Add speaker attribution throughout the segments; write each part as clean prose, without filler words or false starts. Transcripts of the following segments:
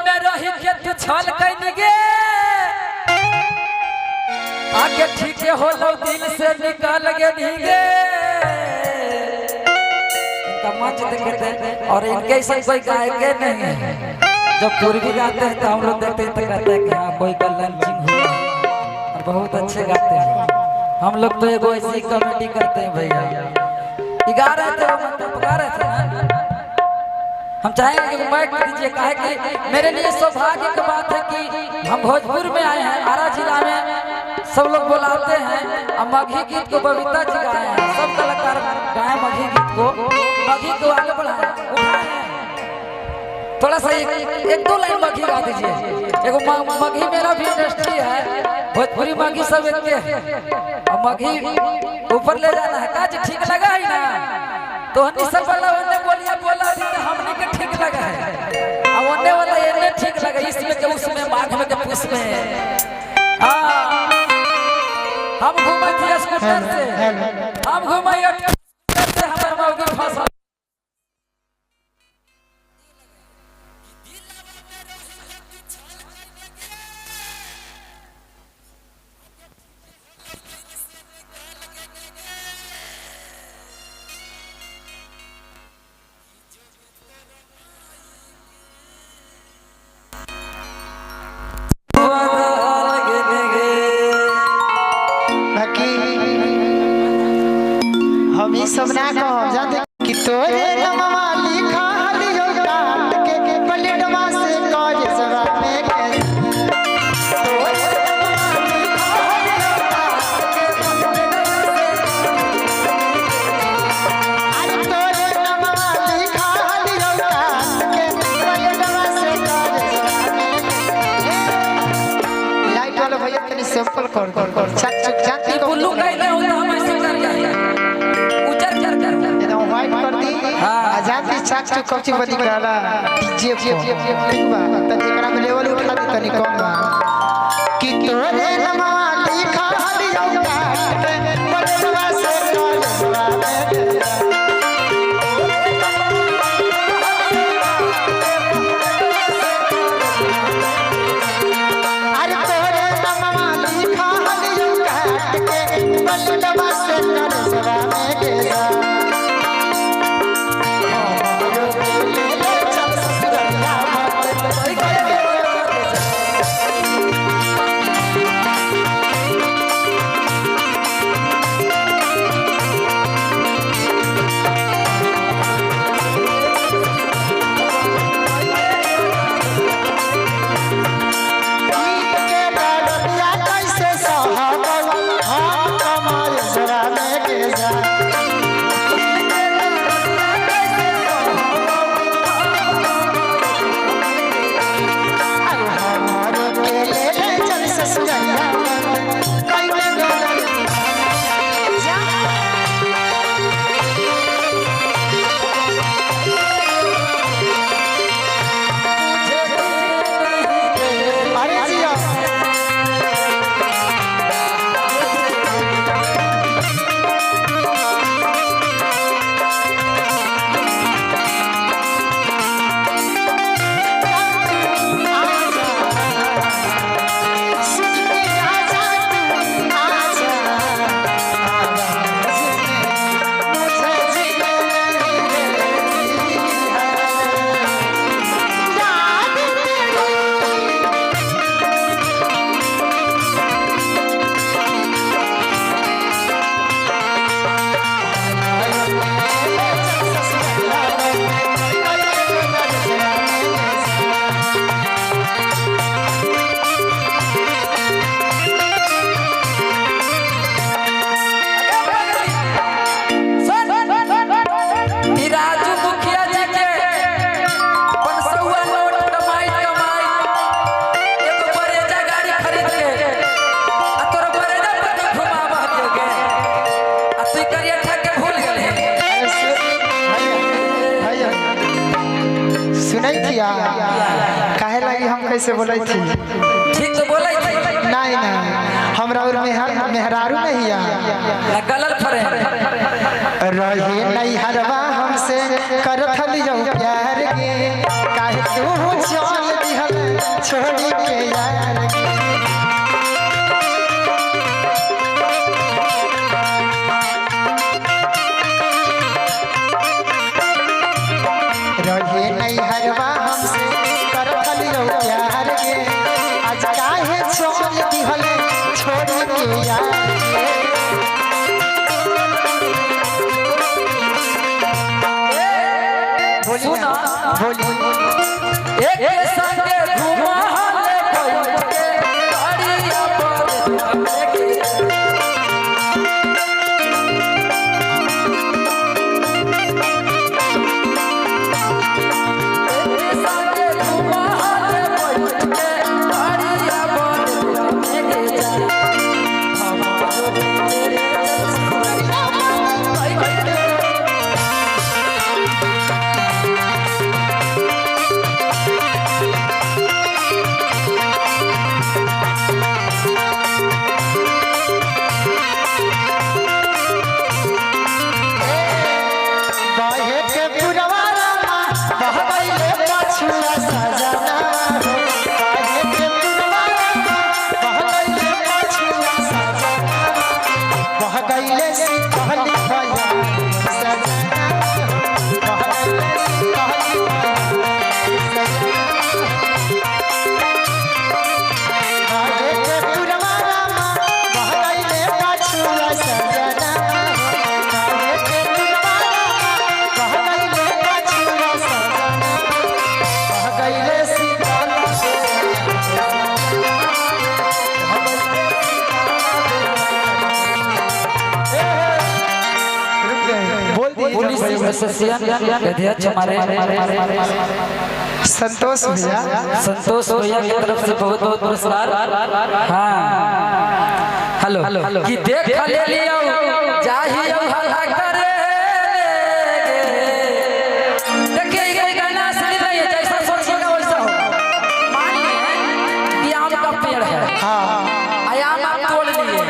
Speaker 1: में रही के तू छल कैनी गे आगे ठीक हो लो दिल से निकाल गे नीगे इनका मंच देखते और इनके ऐसा कोई गायक नहीं है। जब पूर्वी गाते हैं तो हम लोग देखते हैं तो कहते हैं कि हाँ कोई का लंचिंग हुआ और बहुत अच्छे गाते हैं। हम लोग तो एगो ऐसी कमेटी करते हैं भैया गा रहे थे मतलब गा रहे थे हम चाहेंगे कि माइक दीजिए काहे कि मेरे लिए सौभाग्य की बात है कि हम भोजपुर में आए हैं आरा जिला में सब लोग बुलाते हैं और मघी गीत को बबीता जी गाए हैं सब कलाकार गाए मघी गीत को मघी को आगे बढ़ाए उठाए हैं थोड़ा सा एक दो लाइन मघी गा दीजिए। एगो मघी मेरा भी इंडस्ट्री है भोजपुरी मघी सब एक और मघी ऊपर ले जाना है काज ठीक लगा है ना तो हनी सब वाला ओने बोलिया बोला भी तो हमने के ठीक लगा है और ओने वाला ये ठीक लगा इसमें के उसमें माघ में के पुष में हां हम घूमे थे स्कूटर से हम घूमे से हमर मौगी फंसा
Speaker 2: सब ना कहो जाते कि तोरे नमवा लिखा हलियो काट के पलटवा से काज सवा में के तोरे नमवा लिखा हलियो काट के पलटवा से काज सवा में लाइट वाला भैया तनी सैंपल कर चक चक जाती को
Speaker 1: उल्लू कहले हो हम ऐसे कर जाए
Speaker 2: आजादी चाक चुक कौची बदी कराला डीजे बा त एकरा में लेवल उठा दे तनी कम बा कि तोरे नमवा लिखा हलियो काट पलटवा से काजवा में अरे तोरे नमवा लिखा हलियो काट के पलटवा से काजवा में गेला काहे लगी हम कैसे बोलै थी
Speaker 1: ठीक तो बोलै थी
Speaker 2: नहीं नहीं हमरा और मेहरारू नहीं आ
Speaker 1: गलल फरे
Speaker 2: रहे नहीं हरवा हमसे करत लियो प्यार के काहे तू चल दिहल छोड़ी के यार रहे नहीं हरवा हमसे कर लियो प्यार के आज काहे छोड़ दिहले छोड़ी के यार
Speaker 1: सुना
Speaker 2: बोली
Speaker 1: एक संगे घुमा ले कोई के गाड़िया पर लेके पुलिस एसोसिएशन अध्यक्ष हमारे
Speaker 2: संतोष भैया
Speaker 1: की तरफ से बहुत बहुत पुरस्कार। हाँ हेलो कि देख ले लियो चाहिए हल्ला करे देखिए ये गाना सुन रही जैसा सोचिएगा वैसा हो। मान लीजिए आम का पेड़ है हाँ आम आप तोड़ लिए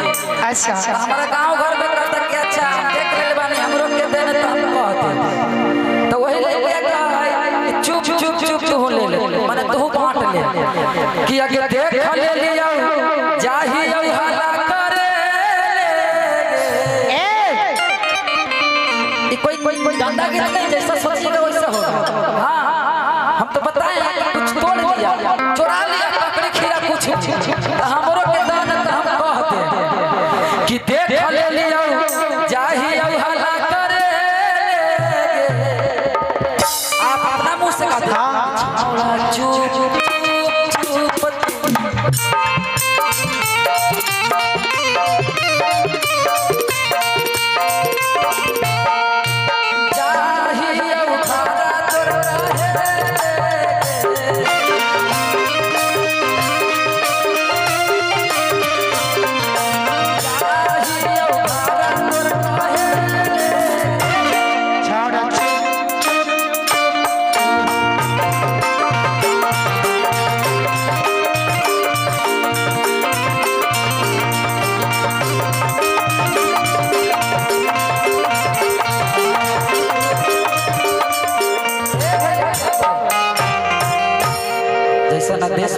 Speaker 2: अच्छा
Speaker 1: हमारा गांव घर में कहता कि अच्छा देख ले बानी हमरो के देने तो हम कहते तो वही ले गया चुप चुप चुप हो ले माने तू बांट ले कि अगर देख ले लियो चाहिए हल्ला करे ए कोई डंडा की नहीं जैसा सोचिएगा वैसा होगा। हां हम तो बताएं कुछ तोड़ लिया चुरा लिया पकड़े खीरा कुछ हमरो के दान तो हम कहते कि देख ले लियो चाहिए हल्ला करे आप अपना मुंह से कहते हां चुप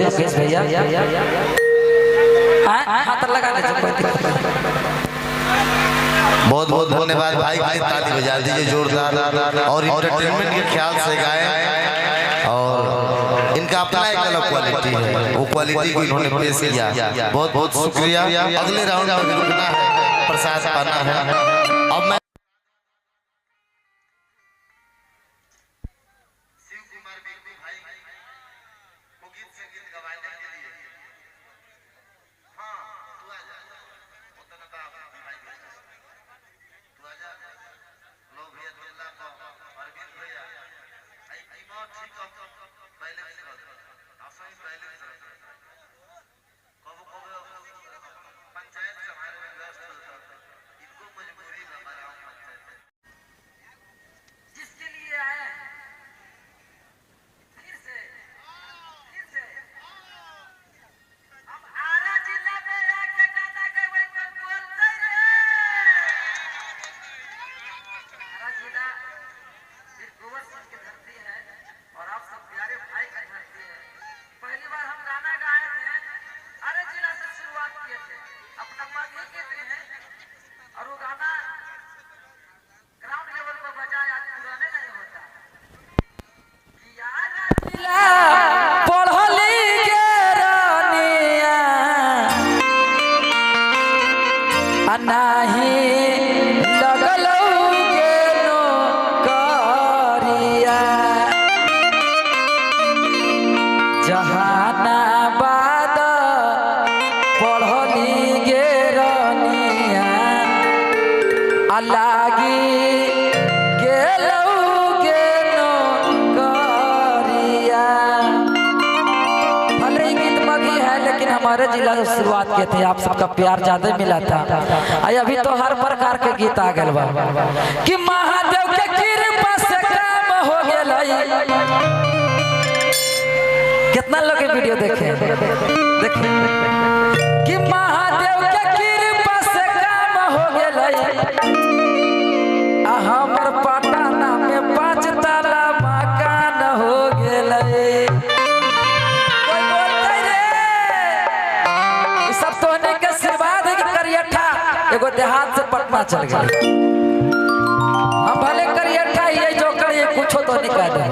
Speaker 1: मुकेश भैया हाथ लगा
Speaker 3: बहुत बहुत धन्यवाद भाई भाई ताली बजा दीजिए जोरदार और इंटरटेनमेंट के ख्याल से गाए और इनका अपना एक अलग क्वालिटी है वो क्वालिटी को इन्होंने पेश किया बहुत बहुत शुक्रिया। अगले राउंड में रुकना है प्रसाद पाना है। अब मैं पंचायत सभा में व्यस्त इनको मजबूरी
Speaker 1: जहानाबाद पढ़ली गे रनिया लागी गेलौ गे नौकरिया। भले ही गीत मगी है लेकिन हमारे जिला से शुरुआत के थे, आप सबका प्यार ज्यादा मिला था। अभी तो हर प्रकार के गीत आ गए बा कि महादेव के कृपा से काम हो गेल। कितना लोग वीडियो देखे कि महादेव के कृपा से काम हो गेल। हमर पटना में 5 ताला मकान हो गेल। सब तोहने के आशीर्वाद है कि करियठा एगो देहात से पटना चल गए। हम भले करियठा ये जो करिए कुछ तो नहीं कर दे,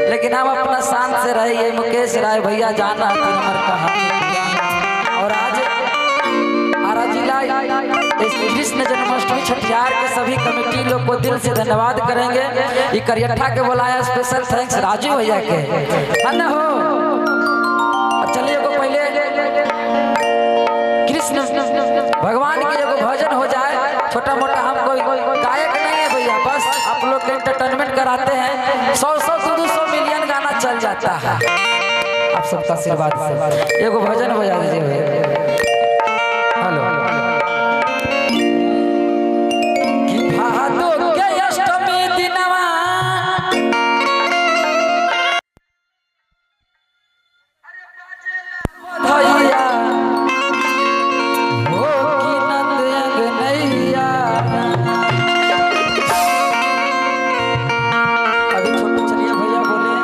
Speaker 1: लेकिन हम अपना शांत से रहिए। मुकेश राय भैया जाना हमारे कहानी। और आज आरा जिला कृष्ण जन्माष्टमी छठियार के सभी कमेटी लोग को दिल से धन्यवाद करेंगे। ये करियठा के बुलाया स्पेशल थैंक्स राजू भैया के, है ना हो। चलिए को पहले कृष्ण भगवान की एगो भजन हो जाए, छोटा मोटा। हम कोई गायक नहीं है भैया, बस आप लोग के एंटरटेनमेंट कराते हैं। 100-200 मिलियन गाना चल जाता है आप सबका आशीर्वाद से। एगो भजन बजा दीजिए भैया। हेलो कि भादो के अष्टमी दिनवा भैया हो कि नंद अंगनैया। अभी छोटे चलिए भैया बोले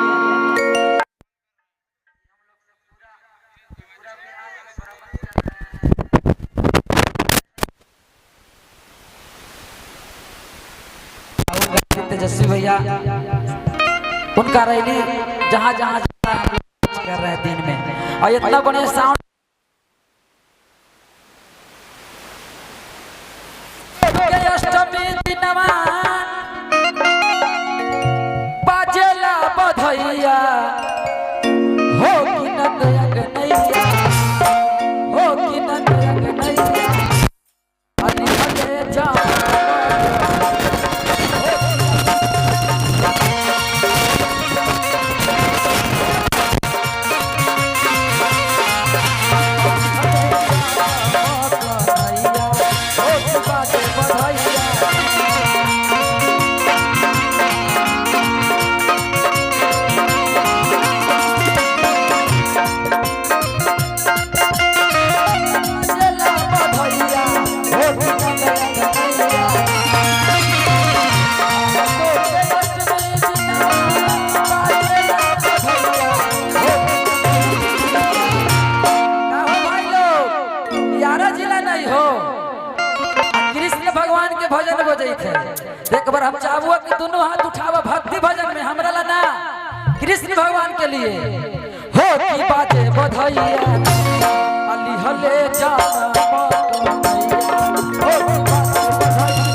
Speaker 1: तेजस्वी भैया उनका रैली जहाँ जहाँ कर रहे हैं दिन में। और इतना बढ़िया साउंड अष्टमी दिनवा बाजेला बधैया हो कि नंद अंगनैया हो कि नंद अंगनैया। अली हले जा एक बार हम चाहबो कि दोनों हाथ उठावा भक्ति भजन में हमरा ला ना कृष्ण भगवान के लिए हो कि बाजे बधैया अली हले जाना हो कि बाजे बधैया।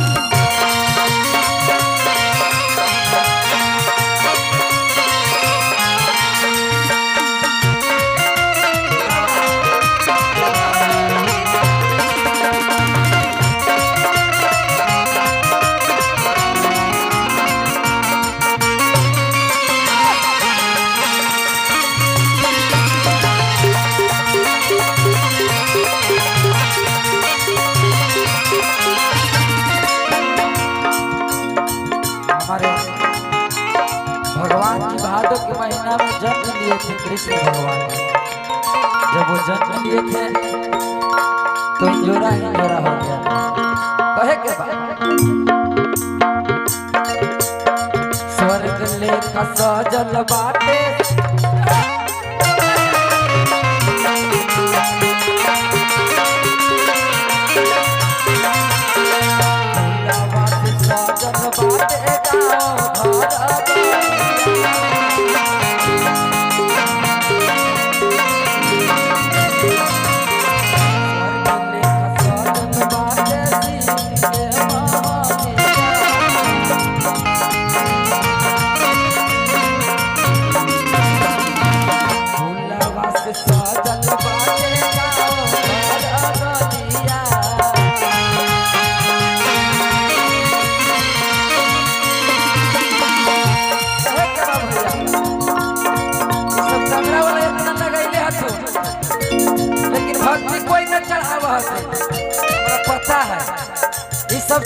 Speaker 1: हमारे भगवान की भादों के महीना में जन्म लिए थे कृष्ण भगवान। जब वो जन्म लिए थे तो इंजोरा हिंजोरा हो गया कहे के बाद स्वर्ग लेखा सजल बाटे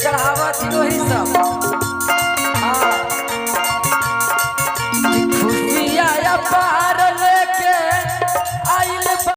Speaker 1: चढ़ावा तीनों ही सब